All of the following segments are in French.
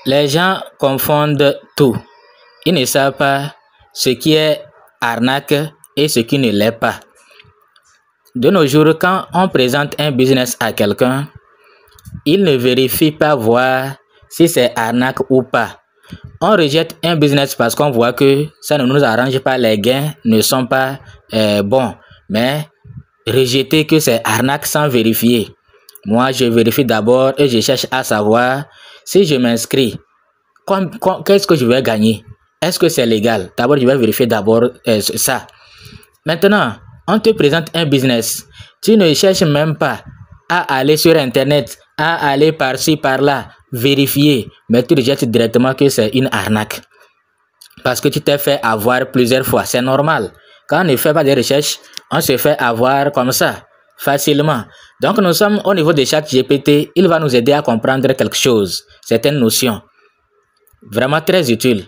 Les gens confondent tout. Ils ne savent pas ce qui est arnaque et ce qui ne l'est pas. De nos jours, quand on présente un business à quelqu'un, il ne vérifie pas voir si c'est arnaque ou pas. On rejette un business parce qu'on voit que ça ne nous arrange pas, les gains ne sont pas bons. Mais rejeter que c'est arnaque sans vérifier. Moi, je vérifie d'abord et je cherche à savoir si je m'inscris. Qu'est-ce que je vais gagner? Est-ce que c'est légal? D'abord, je vais vérifier d'abord ça. Maintenant, on te présente un business. Tu ne cherches même pas à aller sur Internet, à aller par-ci, par-là, vérifier. Mais tu rejettes directement que c'est une arnaque. Parce que tu t'es fait avoir plusieurs fois. C'est normal. Quand on ne fait pas de recherches, on se fait avoir comme ça, facilement. Donc, nous sommes au niveau de ChatGPT. Il va nous aider à comprendre quelque chose, certaines notions. Vraiment très utile.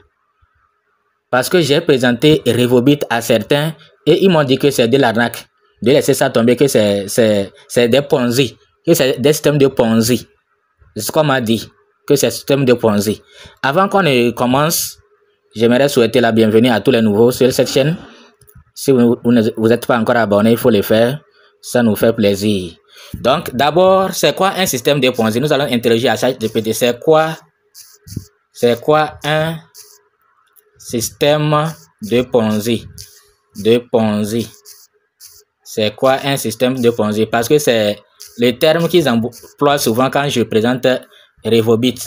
Parce que j'ai présenté Revobit à certains et ils m'ont dit que c'est de l'arnaque. De laisser ça tomber, que c'est des Ponzi, que c'est des systèmes de Ponzi. C'est ce qu'on m'a dit, que c'est un système de Ponzi. Avant qu'on ne commence, j'aimerais souhaiter la bienvenue à tous les nouveaux sur cette chaîne. Si vous n'êtes pas encore abonné, il faut le faire. Ça nous fait plaisir. Donc, d'abord, c'est quoi un système de Ponzi? Nous allons interroger à ChatGPT. C'est quoi un système de Ponzi? C'est quoi un système de Ponzi? Parce que c'est le terme qu'ils emploient souvent quand je présente Revobit.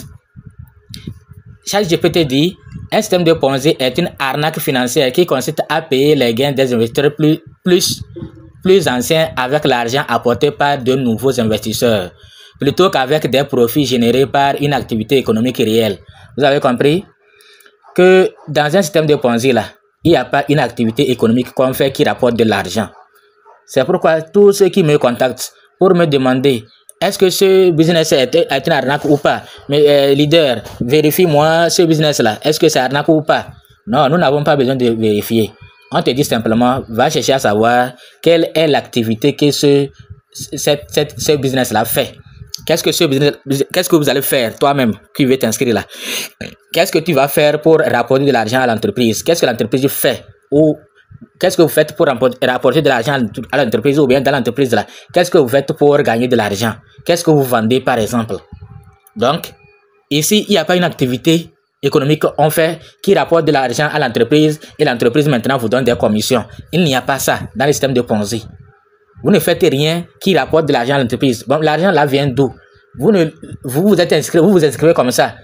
ChatGPT dit: un système de Ponzi est une arnaque financière qui consiste à payer les gains des investisseurs plus anciens avec l'argent apporté par de nouveaux investisseurs, plutôt qu'avec des profits générés par une activité économique réelle. Vous avez compris que dans un système de Ponzi, là, il n'y a pas une activité économique qu'on fait qui rapporte de l'argent. C'est pourquoi tous ceux qui me contactent pour me demander est-ce que ce business est une arnaque ou pas, mais leader, vérifie-moi ce business-là, est-ce que c'est arnaque ou pas? Non, nous n'avons pas besoin de vérifier. On te dit simplement, va chercher à savoir quelle est l'activité que ce business-là fait. Qu'est-ce que vous allez faire toi-même qui veut t'inscrire là? Qu'est-ce que tu vas faire pour rapporter de l'argent à l'entreprise? Qu'est-ce que l'entreprise fait? Ou qu'est-ce que vous faites pour rapporter de l'argent à l'entreprise ou bien dans l'entreprise là? Qu'est-ce que vous faites pour gagner de l'argent? Qu'est-ce que vous vendez par exemple? Donc, ici, il n'y a pas une activité économique qu'on fait qui rapporte de l'argent à l'entreprise et l'entreprise maintenant vous donne des commissions. Il n'y a pas ça dans le système de Ponzi. Vous ne faites rien qui rapporte de l'argent à l'entreprise. Bon, l'argent là vient d'où? Vous êtes inscrit, vous vous inscrivez comme ça.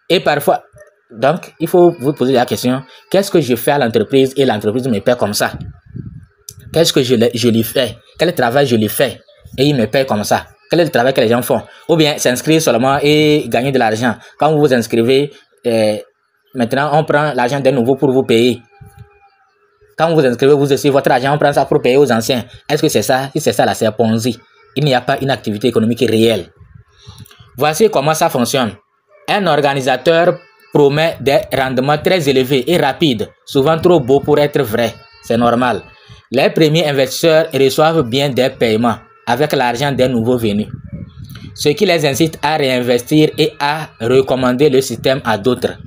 Et parfois, donc, il faut vous poser la question, qu'est-ce que je fais à l'entreprise et l'entreprise me paie comme ça? Qu'est-ce que je lui fais? Quel travail je lui fais? Et il me paie comme ça. Quel est le travail que les gens font? Ou bien s'inscrire seulement et gagner de l'argent. Quand vous vous inscrivez, maintenant on prend l'argent de nouveau pour vous payer. Quand vous vous inscrivez, vous aussi, votre argent, on prend ça pour payer aux anciens. Est-ce que c'est ça? Si c'est ça, là, c'est Ponzi. Il n'y a pas une activité économique réelle. Voici comment ça fonctionne. Un organisateur promet des rendements très élevés et rapides, souvent trop beaux pour être vrais. C'est normal. Les premiers investisseurs reçoivent bien des paiements avec l'argent des nouveaux venus, ce qui les incite à réinvestir et à recommander le système à d'autres.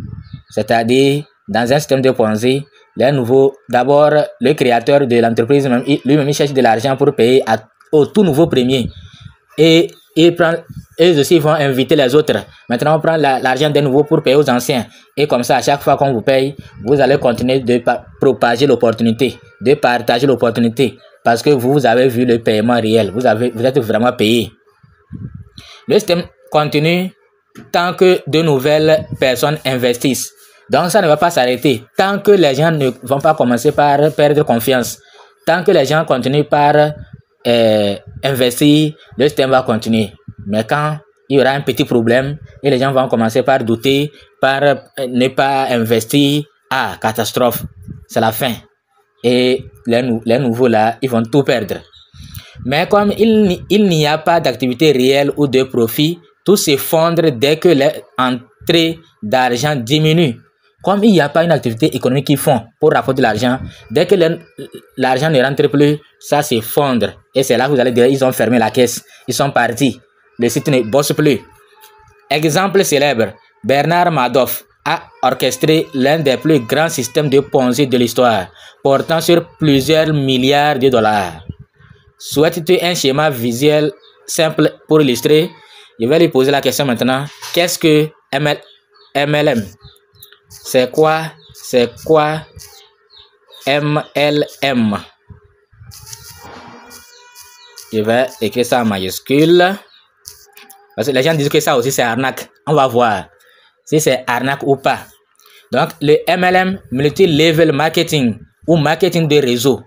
C'est-à-dire, dans un système de Ponzi, les nouveaux, d'abord, le créateur de l'entreprise, lui-même, il cherche de l'argent pour payer au tout nouveau premier. Et eux aussi vont inviter les autres. Maintenant, on prend l'argent des nouveaux pour payer aux anciens. Et comme ça, à chaque fois qu'on vous paye, vous allez continuer de propager l'opportunité, de partager l'opportunité. Parce que vous avez vu le paiement réel. Vous êtes vraiment payé. Le système continue tant que de nouvelles personnes investissent. Donc, ça ne va pas s'arrêter. Tant que les gens ne vont pas commencer par perdre confiance. Tant que les gens continuent par investir, le système va continuer. Mais quand il y aura un petit problème et les gens vont commencer par douter, par ne pas investir, catastrophe, c'est la fin. Et les nouveaux là, ils vont tout perdre. Mais comme il n'y a pas d'activité réelle ou de profit, tout s'effondre dès que les entrées d'argent diminuent. Comme il n'y a pas une activité économique qu'ils font pour rapporter de l'argent, dès que l'argent ne rentre plus, ça s'effondre. Et c'est là que vous allez dire, ils ont fermé la caisse, ils sont partis, le site ne bosse plus. Exemple célèbre, Bernard Madoff a orchestré l'un des plus grands systèmes de Ponzi de l'histoire, portant sur plusieurs milliards de dollars. Souhaites-tu un schéma visuel simple pour illustrer? Je vais lui poser la question maintenant. Qu'est-ce que MLM? C'est quoi MLM? Je vais écrire ça en majuscule. Parce que les gens disent que ça aussi c'est arnaque. On va voir si c'est arnaque ou pas. Donc, le MLM, Multi-Level Marketing ou marketing de réseau,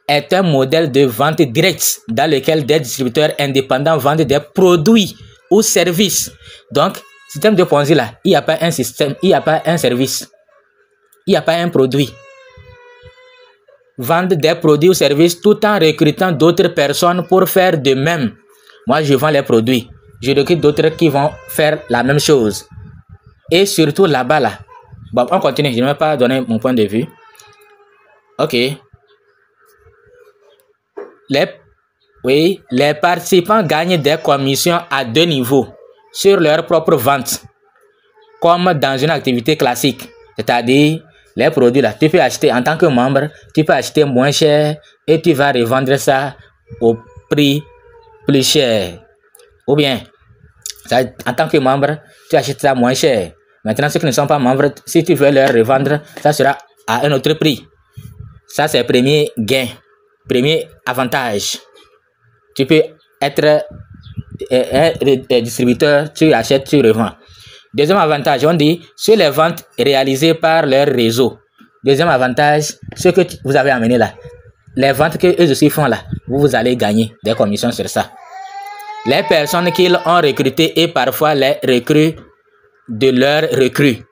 est un modèle de vente directe dans lequel des distributeurs indépendants vendent des produits ou services. Donc, système de Ponzi là, il n'y a pas un système, il n'y a pas un service, il n'y a pas un produit. Vendre des produits ou services tout en recrutant d'autres personnes pour faire de même. Moi, je vends les produits. Je recrute d'autres qui vont faire la même chose. Et surtout là-bas, là. Bon, on continue. Je ne vais pas donner mon point de vue. OK. Les participants gagnent des commissions à 2 niveaux sur leur propre vente, comme dans une activité classique. C'est-à-dire, les produits là, tu peux acheter en tant que membre, tu peux acheter moins cher et tu vas revendre ça au prix plus cher. Ou bien, en tant que membre, tu achètes ça moins cher. Maintenant, ceux qui ne sont pas membres, si tu veux leur revendre, ça sera à un autre prix. Ça, c'est le premier gain, premier avantage. Tu peux être un distributeur, tu achètes, tu revends. Deuxième avantage, on dit sur les ventes réalisées par leur réseau. Deuxième avantage, ce que vous avez amené là, les ventes que eux aussi font là, vous allez gagner des commissions sur ça. Les personnes qu'ils ont recrutées et parfois les recrues de leurs recrues,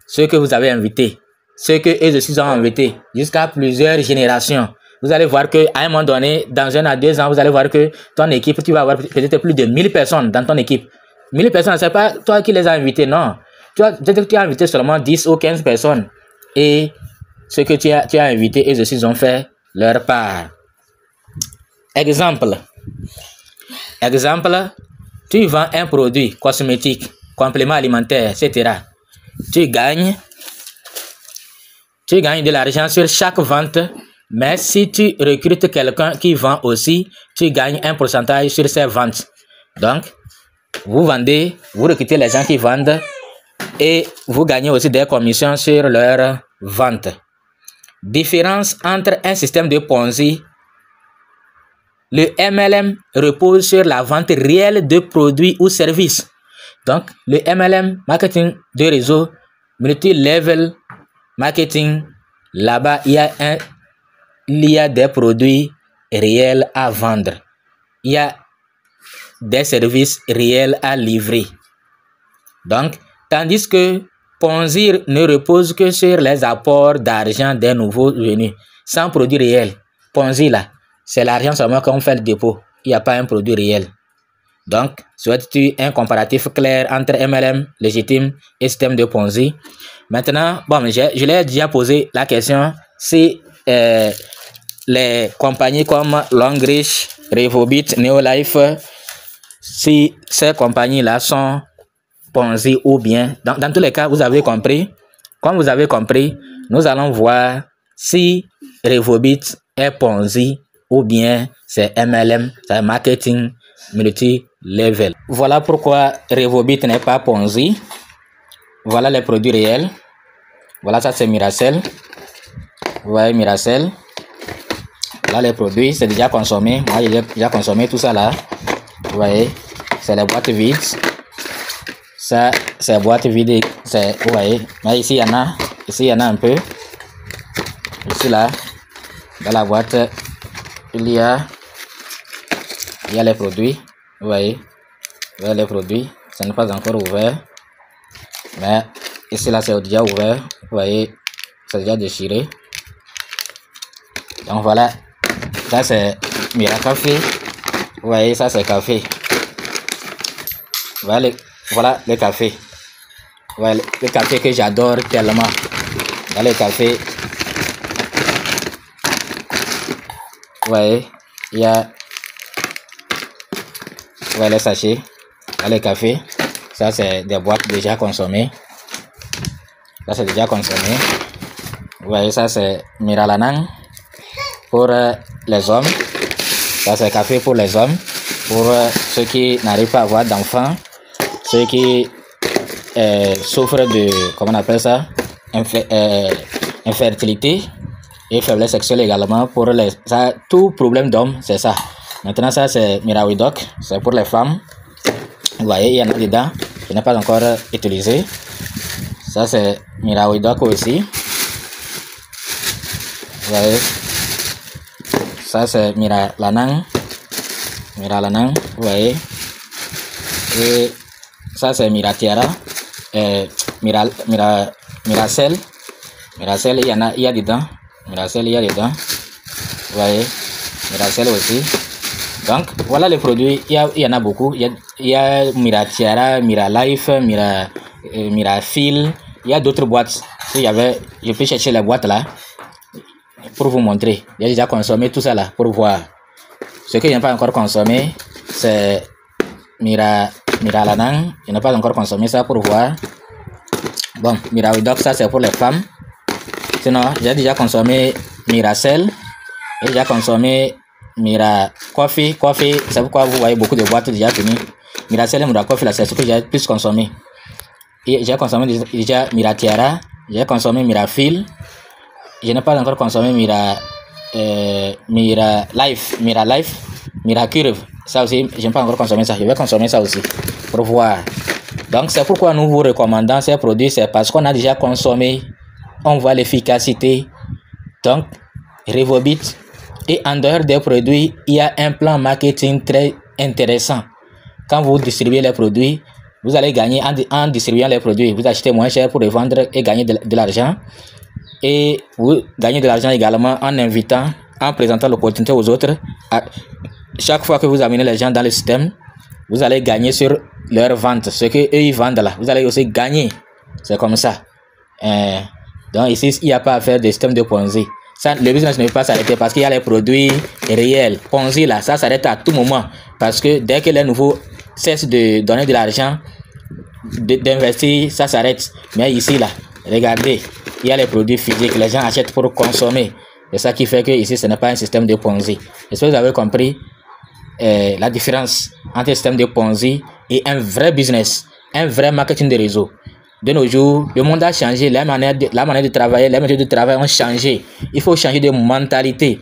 ceux que vous avez invités, ceux que eux aussi ont invités, jusqu'à plusieurs générations. Vous allez voir qu'à un moment donné, dans 1 à 2 ans, vous allez voir que ton équipe, tu vas avoir peut-être plus de 1000 personnes dans ton équipe. 1000 personnes, ce n'est pas toi qui les as invités, non. Peut-être que tu as invité seulement 10 ou 15 personnes. Et ceux que tu as invités, eux aussi ont fait leur part. Exemple, tu vends un produit cosmétique, complément alimentaire, etc. Tu gagnes de l'argent sur chaque vente, mais si tu recrutes quelqu'un qui vend aussi, tu gagnes un pourcentage sur ses ventes. Donc, vous vendez, vous recrutez les gens qui vendent et vous gagnez aussi des commissions sur leurs ventes. Différence entre un système de Ponzi. Le MLM repose sur la vente réelle de produits ou services. Donc, le MLM, marketing de réseau, multi-level marketing, là-bas, il y a des produits réels à vendre. Il y a des services réels à livrer. Donc, tandis que Ponzi ne repose que sur les apports d'argent des nouveaux venus, sans produit réel. Ponzi, là, c'est l'argent seulement qu'on fait le dépôt. Il n'y a pas un produit réel. Donc, souhaites-tu un comparatif clair entre MLM légitime et système de Ponzi? Maintenant, bon, je l'ai déjà posé la question si les compagnies comme Longrich, Revobit, Neolife, si ces compagnies-là sont Ponzi ou bien, dans tous les cas, vous avez compris. Comme vous avez compris, nous allons voir si Revobit est Ponzi ou bien c'est MLM, c'est marketing multi-level. Voilà pourquoi Revobit n'est pas Ponzi. Voilà les produits réels. Voilà, ça c'est Miracell. Vous voyez Miracell. Là les produits, c'est déjà consommé. Moi j'ai déjà consommé tout ça là. Vous voyez, c'est les boîtes vides. Ça, c'est boîte vide. Vous voyez, mais ici il y en a. Ici il y en a un peu. Ici là, dans la boîte, il y a les produits. Vous voyez les produits. Ça n'est pas encore ouvert. Mais ici là, c'est déjà ouvert. Vous voyez, c'est déjà déchiré. Donc voilà. Ça c'est Miracafé. Vous voyez, ça c'est café. Voilà le café. Voilà le café que j'adore tellement. Voilà le café. Vous voyez, il y a. Voilà le sachet. Voilà le café. Ça, c'est des boîtes déjà consommées. Ça, c'est déjà consommé. Vous voyez, ça, c'est Miralanang pour les hommes. Ça, c'est café pour les hommes. Pour ceux qui n'arrivent pas à avoir d'enfants. Ceux qui souffrent de, comment on appelle ça, infertilité et faiblesse sexuelle également. Pour ça, tout problème d'homme, c'est ça. Maintenant, ça, c'est Mirawidoc. C'est pour les femmes. Vous voyez, il y en a dedans. Je n'ai pas encore utilisé. Ça, c'est Mirawidoc aussi. Vous voyez. Ça, c'est Miralanang. Miralanang, vous voyez. Et ça, c'est Miratiara. Miracel. Miracel, il y a dedans. Miracel, il y a dedans. Vous voyez. Miracel aussi. Donc, voilà les produits. Il y en a beaucoup. Il y a Miratiara, Miralife, Mirafil. Il y a d'autres boîtes. Je peux chercher les boîtes là pour vous montrer. J'ai déjà consommé tout ça là pour voir. Ce que je n'ai pas encore consommé, c'est Miralanang. Je n'ai pas encore consommé ça pour voir. Bon, Mirawidoc, ça c'est pour les femmes. Sinon, j'ai déjà consommé Miracel. J'ai déjà consommé Mira Coffee, c'est pourquoi vous voyez beaucoup de boîtes déjà finies. Miracel et Mira Coffee, là, c'est ce que j'ai plus consommé. Et j'ai consommé déjà Miratiara, j'ai consommé Mirafil. Je n'ai pas encore consommé Miralife, Miracurve. Ça aussi, je n'ai pas encore consommé ça. Je vais consommer ça aussi pour voir. Donc, c'est pourquoi nous vous recommandons ces produits. C'est parce qu'on a déjà consommé. On voit l'efficacité. Donc, Revobit. Et en dehors des produits, il y a un plan marketing très intéressant. Quand vous distribuez les produits, vous allez gagner en distribuant les produits. Vous achetez moins cher pour les vendre et gagner de l'argent. Et vous gagnez de l'argent également en invitant, en présentant l'opportunité aux autres. Chaque fois que vous amenez les gens dans le système, vous allez gagner sur leur vente. Ce qu'eux ils vendent là, vous allez aussi gagner. C'est comme ça. Donc ici, il n'y a pas à faire de système de Ponzi. Ça, le business ne peut pas s'arrêter parce qu'il y a les produits réels. Ponzi là, ça s'arrête à tout moment. Parce que dès que les nouveaux cessent de donner de l'argent, d'investir, ça s'arrête. Mais ici là, regardez, il y a les produits physiques. Les gens achètent pour consommer. C'est ça qui fait que ici, ce n'est pas un système de Ponzi. Est-ce que vous avez compris la différence entre un système de Ponzi et un vrai business, un vrai marketing de réseau? De nos jours, le monde a changé, la manière de travailler, les méthodes de travail ont changé. Il faut changer de mentalité.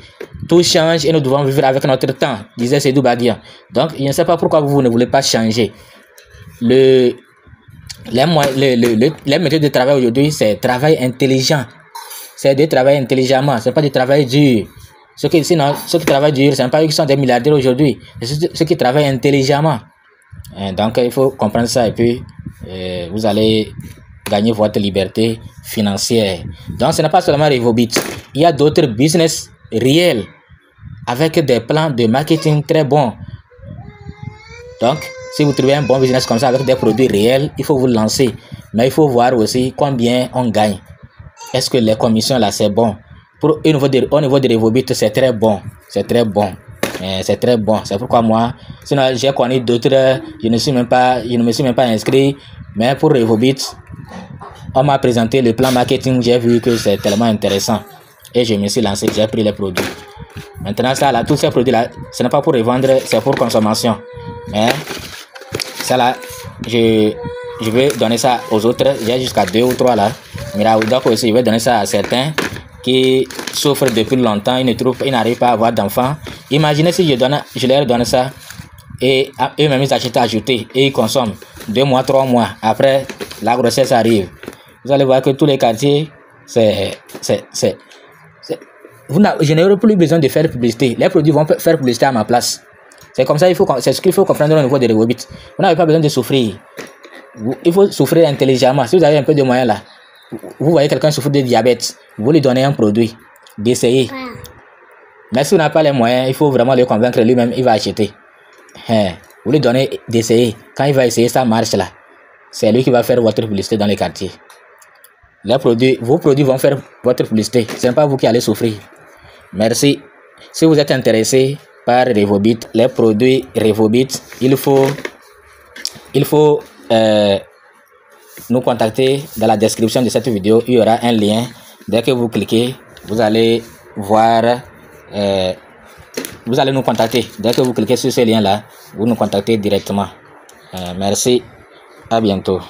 Tout change et nous devons vivre avec notre temps, disait Seydou Badia. Donc, je ne sais pas pourquoi vous ne voulez pas changer. Les méthodes de travail aujourd'hui, c'est travail intelligent. C'est de travailler intelligemment, ce n'est pas de travail dur. Ceux qui travaillent dur, ce n'est pas eux qui sont des milliardaires aujourd'hui. C'est ceux qui travaillent intelligemment. Donc, il faut comprendre ça et puis vous allez gagner votre liberté financière. Donc, ce n'est pas seulement Revobit. Il y a d'autres business réels avec des plans de marketing très bons. Donc, si vous trouvez un bon business comme ça avec des produits réels, il faut vous lancer. Mais il faut voir aussi combien on gagne. Est-ce que les commissions là, c'est bon? Au niveau de Revobit, c'est très bon. C'est très bon. C'est très bon. C'est pourquoi moi, sinon j'ai connu d'autres, je ne me suis même pas inscrit. Mais pour Revobit, on m'a présenté le plan marketing. J'ai vu que c'est tellement intéressant. Et je me suis lancé, j'ai pris les produits. Maintenant, ça là, tous ces produits-là, ce n'est pas pour revendre, c'est pour consommation. Mais ça là, je vais donner ça aux autres. J'ai jusqu'à 2 ou 3 là. Mirawidoc aussi, je vais donner ça à certains qui souffrent depuis longtemps, ils n'arrivent pas à avoir d'enfants. Imaginez si je leur donne ça et eux-mêmes ils achètent à ajouter et ils consomment 2 mois, 3 mois. Après, la grossesse arrive. Vous allez voir que tous les quartiers, je n'aurai plus besoin de faire publicité. Les produits vont faire publicité à ma place. C'est comme ça, c'est ce qu'il faut comprendre au niveau de Revobit. Vous n'avez pas besoin de souffrir. Il faut souffrir intelligemment. Si vous avez un peu de moyens là, vous voyez quelqu'un souffre de diabète, vous lui donnez un produit, d'essayer. Mais si vous n'avez pas les moyens, il faut vraiment le convaincre lui-même, il va acheter. Vous lui donnez d'essayer. Quand il va essayer, ça marche là. C'est lui qui va faire votre publicité dans les quartiers. Vos produits vont faire votre publicité. Ce n'est pas vous qui allez souffrir. Merci. Si vous êtes intéressé par Revobit, les produits Revobit, il faut nous contacter, dans la description de cette vidéo, il y aura un lien. Dès que vous cliquez, vous allez voir, vous allez nous contacter. Dès que vous cliquez sur ce lien-là, vous nous contactez directement. Merci, à bientôt.